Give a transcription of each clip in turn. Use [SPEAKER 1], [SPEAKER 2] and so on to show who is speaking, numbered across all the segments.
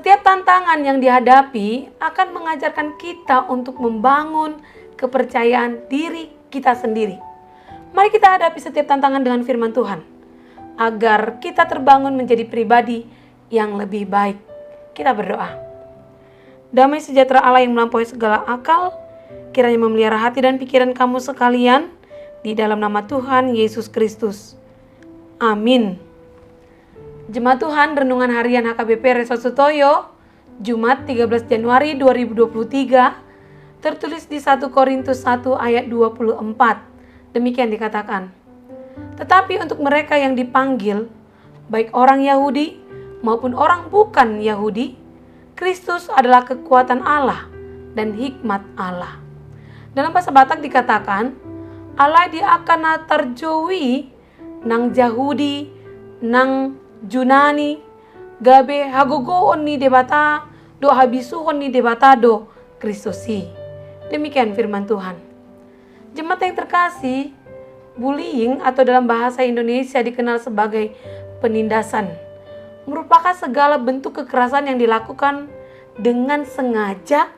[SPEAKER 1] Setiap tantangan yang dihadapi akan mengajarkan kita untuk membangun kepercayaan diri kita sendiri. Mari kita hadapi setiap tantangan dengan firman Tuhan, agar kita terbangun menjadi pribadi yang lebih baik. Kita berdoa. Damai sejahtera Allah yang melampaui segala akal, kiranya memelihara hati dan pikiran kamu sekalian, di dalam nama Tuhan Yesus Kristus. Amin. Jemaat Tuhan, Renungan Harian HKBP Resort Sutoyo, Jumat 13 Januari 2023, tertulis di 1 Korintus 1 ayat 24. Demikian dikatakan, tetapi untuk mereka yang dipanggil, baik orang Yahudi maupun orang bukan Yahudi, Kristus adalah kekuatan Allah dan hikmat Allah. Dalam bahasa Batak dikatakan, Allah di akana tarjowi nang Yahudi nang Junani gabe hagogoon ni debata do habisuhon ni debata do Kristusi. Demikian firman Tuhan. Jemaat yang terkasih, bullying atau dalam bahasa Indonesia dikenal sebagai penindasan, merupakan segala bentuk kekerasan yang dilakukan dengan sengaja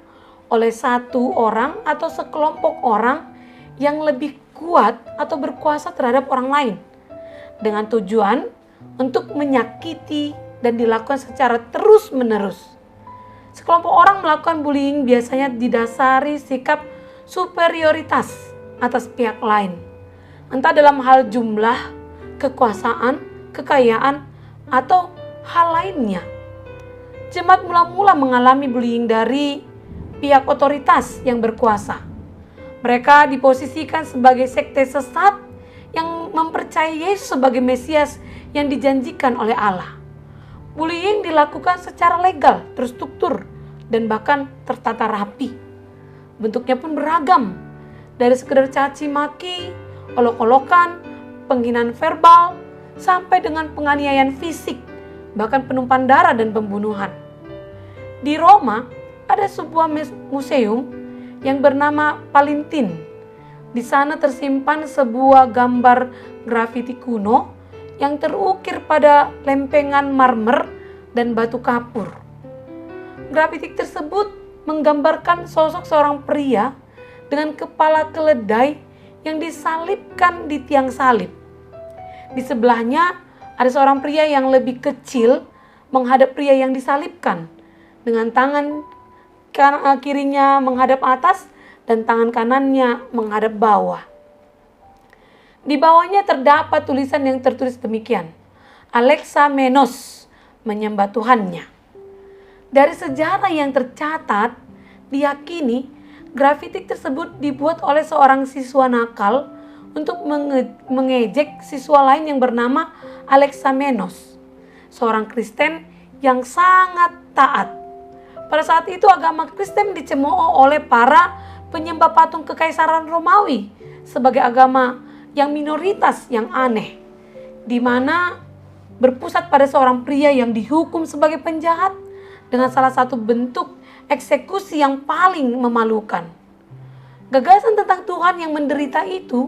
[SPEAKER 1] oleh satu orang atau sekelompok orang yang lebih kuat atau berkuasa terhadap orang lain, dengan tujuan untuk menyakiti dan dilakukan secara terus-menerus. Sekelompok orang melakukan bullying biasanya didasari sikap superioritas atas pihak lain, entah dalam hal jumlah, kekuasaan, kekayaan, atau hal lainnya. Jemaat mula-mula mengalami bullying dari pihak otoritas yang berkuasa. Mereka diposisikan sebagai sekte sesat yang mempercayai Yesus sebagai Mesias yang dijanjikan oleh Allah. Bullying dilakukan secara legal, terstruktur, dan bahkan tertata rapi. Bentuknya pun beragam, dari sekedar caci maki, olok-olokan, penghinaan verbal, sampai dengan penganiayaan fisik, bahkan penumpahan darah dan pembunuhan. Di Roma ada sebuah museum yang bernama Palintin. Di sana tersimpan sebuah gambar grafiti kuno yang terukir pada lempengan marmer dan batu kapur. Grafiti tersebut menggambarkan sosok seorang pria dengan kepala keledai yang disalibkan di tiang salib. Di sebelahnya ada seorang pria yang lebih kecil menghadap pria yang disalibkan, dengan tangan kirinya menghadap atas dan tangan kanannya menghadap bawah. Di bawahnya terdapat tulisan yang tertulis demikian, Alexamenos, menyembah Tuhannya. Dari sejarah yang tercatat, diyakini grafiti tersebut dibuat oleh seorang siswa nakal untuk mengejek siswa lain yang bernama Alexamenos, seorang Kristen yang sangat taat. Pada saat itu agama Kristen dicemooh oleh para penyembah patung kekaisaran Romawi sebagai agama yang minoritas yang aneh, di mana berpusat pada seorang pria yang dihukum sebagai penjahat dengan salah satu bentuk eksekusi yang paling memalukan. Gagasan tentang Tuhan yang menderita itu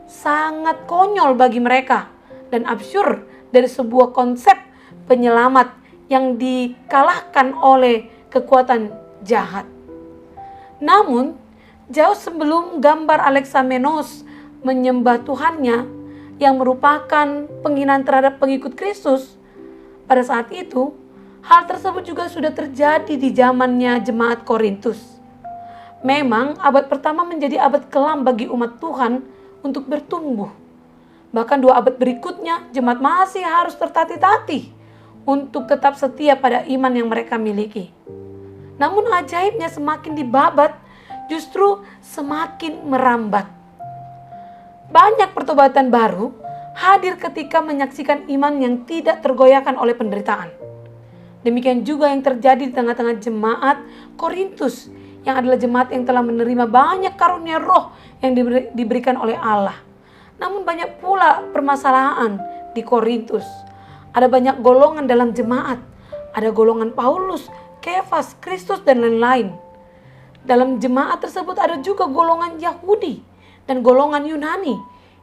[SPEAKER 1] sangat konyol bagi mereka dan absurd dari sebuah konsep penyelamat yang dikalahkan oleh kekuatan jahat. Namun, jauh sebelum gambar Alexamenos menyembah Tuhannya yang merupakan penghinaan terhadap pengikut Kristus, pada saat itu hal tersebut juga sudah terjadi di zamannya jemaat Korintus. Memang abad pertama menjadi abad kelam bagi umat Tuhan untuk bertumbuh. Bahkan 2 abad berikutnya jemaat masih harus tertatih-tatih untuk tetap setia pada iman yang mereka miliki. Namun ajaibnya semakin dibabat, justru semakin merambat. Banyak pertobatan baru hadir ketika menyaksikan iman yang tidak tergoyahkan oleh penderitaan. Demikian juga yang terjadi di tengah-tengah jemaat Korintus, yang adalah jemaat yang telah menerima banyak karunia roh yang diberikan oleh Allah. Namun banyak pula permasalahan di Korintus. Ada banyak golongan dalam jemaat. Ada golongan Paulus, Kefas, Kristus, dan lain-lain. Dalam jemaat tersebut ada juga golongan Yahudi dan golongan Yunani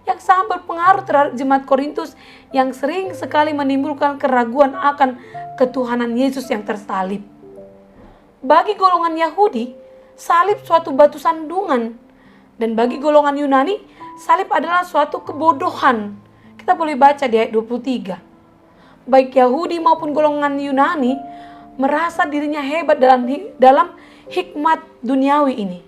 [SPEAKER 1] yang sangat berpengaruh terhadap jemaat Korintus, yang sering sekali menimbulkan keraguan akan ketuhanan Yesus yang tersalib. Bagi golongan Yahudi, salib suatu batu sandungan. Dan bagi golongan Yunani, salib adalah suatu kebodohan. Kita boleh baca di ayat 23. Baik Yahudi maupun golongan Yunani merasa dirinya hebat dalam hikmat duniawi ini.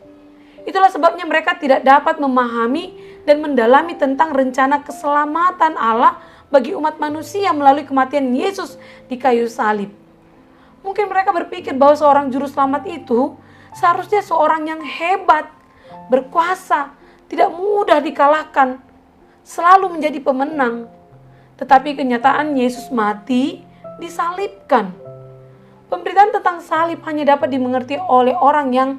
[SPEAKER 1] Itulah sebabnya mereka tidak dapat memahami dan mendalami tentang rencana keselamatan Allah bagi umat manusia melalui kematian Yesus di kayu salib. Mungkin mereka berpikir bahwa seorang juru selamat itu seharusnya seorang yang hebat, berkuasa, tidak mudah dikalahkan, selalu menjadi pemenang. Tetapi kenyataan Yesus mati, disalibkan. Pemberitaan tentang salib hanya dapat dimengerti oleh orang yang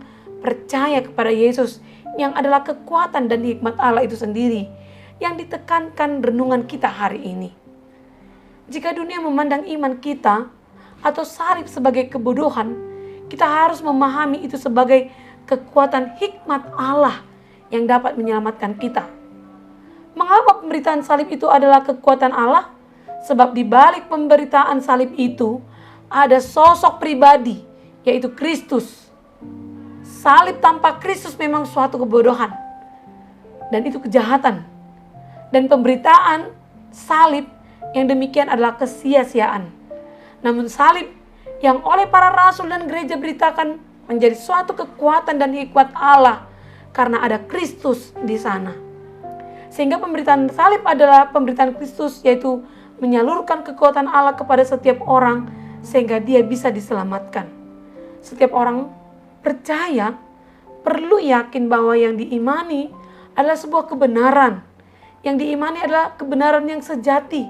[SPEAKER 1] percaya kepada Yesus, yang adalah kekuatan dan hikmat Allah itu sendiri, yang ditekankan renungan kita hari ini. Jika dunia memandang iman kita atau salib sebagai kebodohan, kita harus memahami itu sebagai kekuatan hikmat Allah yang dapat menyelamatkan kita. Mengapa pemberitaan salib itu adalah kekuatan Allah? Sebab di balik pemberitaan salib itu ada sosok pribadi, yaitu Kristus. Salib tanpa Kristus memang suatu kebodohan, dan itu kejahatan. Dan pemberitaan salib yang demikian adalah kesia-siaan. Namun salib yang oleh para rasul dan gereja beritakan menjadi suatu kekuatan dan hikmat Allah karena ada Kristus di sana. Sehingga pemberitaan salib adalah pemberitaan Kristus, yaitu menyalurkan kekuatan Allah kepada setiap orang sehingga dia bisa diselamatkan. Setiap orang percaya perlu yakin bahwa yang diimani adalah sebuah kebenaran. Yang diimani adalah kebenaran yang sejati.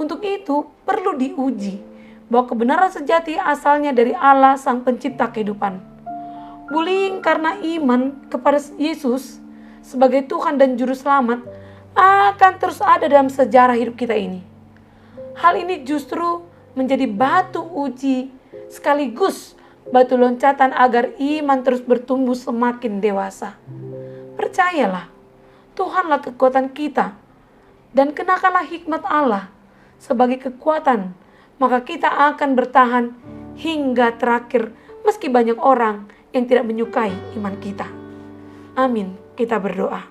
[SPEAKER 1] Untuk itu perlu diuji bahwa kebenaran sejati asalnya dari Allah Sang Pencipta kehidupan. Bullying karena iman kepada Yesus sebagai Tuhan dan Juru Selamat akan terus ada dalam sejarah hidup kita ini. Hal ini justru menjadi batu uji sekaligus batu loncatan agar iman terus bertumbuh semakin dewasa. Percayalah, Tuhanlah kekuatan kita, dan kenakanlah hikmat Allah sebagai kekuatan, maka kita akan bertahan hingga terakhir meski banyak orang yang tidak menyukai iman kita. Amin. Kita berdoa.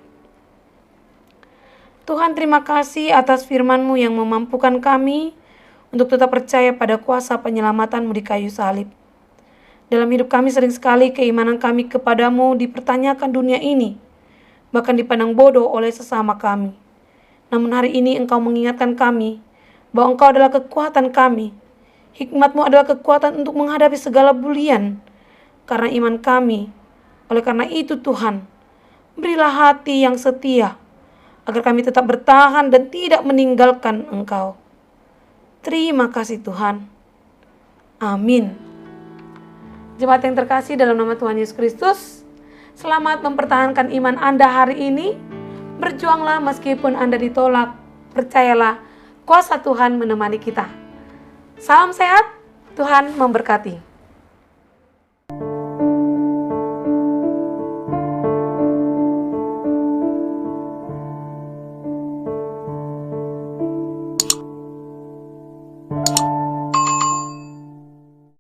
[SPEAKER 1] Tuhan, terima kasih atas firman-Mu yang memampukan kami untuk tetap percaya pada kuasa penyelamatan-Mu di kayu salib. Dalam hidup kami sering sekali keimanan kami kepadamu dipertanyakan dunia ini, bahkan dipandang bodoh oleh sesama kami. Namun hari ini Engkau mengingatkan kami bahwa Engkau adalah kekuatan kami. Hikmat-Mu adalah kekuatan untuk menghadapi segala bulian karena iman kami. Oleh karena itu Tuhan, berilah hati yang setia agar kami tetap bertahan dan tidak meninggalkan Engkau. Terima kasih Tuhan. Amin. Jemaat yang terkasih dalam nama Tuhan Yesus Kristus, selamat mempertahankan iman Anda hari ini. Berjuanglah meskipun Anda ditolak. Percayalah, kuasa Tuhan menemani kita. Salam sehat, Tuhan memberkati.